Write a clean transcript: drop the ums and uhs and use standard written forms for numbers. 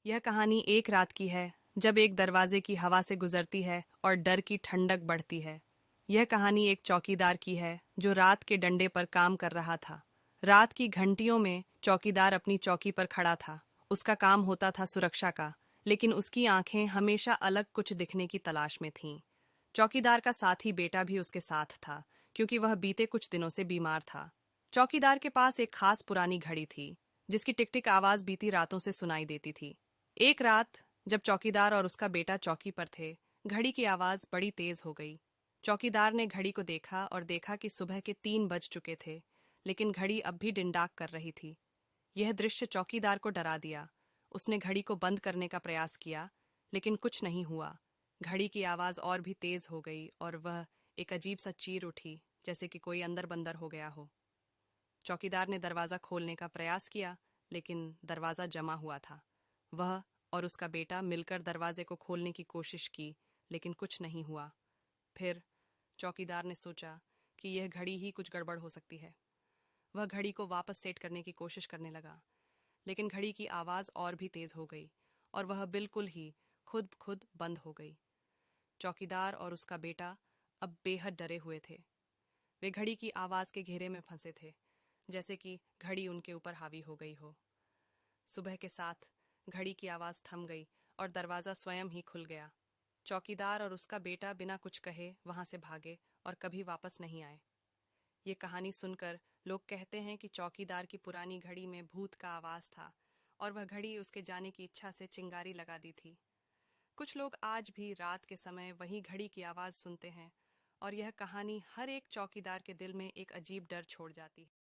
यह कहानी एक रात की है जब एक दरवाजे की हवा से गुजरती है और डर की ठंडक बढ़ती है। यह कहानी एक चौकीदार की है जो रात के डंडे पर काम कर रहा था। रात की घंटियों में चौकीदार अपनी चौकी पर खड़ा था। उसका काम होता था सुरक्षा का, लेकिन उसकी आंखें हमेशा अलग कुछ दिखने की तलाश में थीं। चौकीदार का साथी बेटा भी उसके साथ था, क्योंकि वह बीते कुछ दिनों से बीमार था। चौकीदार के पास एक खास पुरानी घड़ी थी, जिसकी टिक टिक आवाज बीती रातों से सुनाई देती थी। एक रात जब चौकीदार और उसका बेटा चौकी पर थे, घड़ी की आवाज बड़ी तेज हो गई। चौकीदार ने घड़ी को देखा और देखा कि सुबह के 3 बज चुके थे, लेकिन घड़ी अब भी डिंडाक कर रही थी। यह दृश्य चौकीदार को डरा दिया। उसने घड़ी को बंद करने का प्रयास किया, लेकिन कुछ नहीं हुआ। घड़ी की आवाज और भी तेज हो गई और वह एक अजीब सा चीर उठी, जैसे कि कोई अंदर बंदर हो गया हो। चौकीदार ने दरवाजा खोलने का प्रयास किया, लेकिन दरवाजा जमा हुआ था। वह और उसका बेटा मिलकर दरवाजे को खोलने की कोशिश की, लेकिन कुछ नहीं हुआ। फिर चौकीदार ने सोचा कि यह घड़ी ही कुछ गड़बड़ हो सकती है। वह घड़ी को वापस सेट करने की कोशिश करने लगा, लेकिन घड़ी की आवाज और भी तेज हो गई और वह बिल्कुल ही खुद खुद बंद हो गई। चौकीदार और उसका बेटा अब बेहद डरे हुए थे। वे घड़ी की आवाज के घेरे में फंसे थे, जैसे कि घड़ी उनके ऊपर हावी हो गई हो। सुबह के साथ घड़ी की आवाज थम गई और दरवाजा स्वयं ही खुल गया। चौकीदार और उसका बेटा बिना कुछ कहे वहां से भागे और कभी वापस नहीं आए। ये कहानी सुनकर लोग कहते हैं कि चौकीदार की पुरानी घड़ी में भूत का आवाज था और वह घड़ी उसके जाने की इच्छा से चिंगारी लगा दी थी। कुछ लोग आज भी रात के समय वही घड़ी की आवाज सुनते हैं और यह कहानी हर एक चौकीदार के दिल में एक अजीब डर छोड़ जाती है।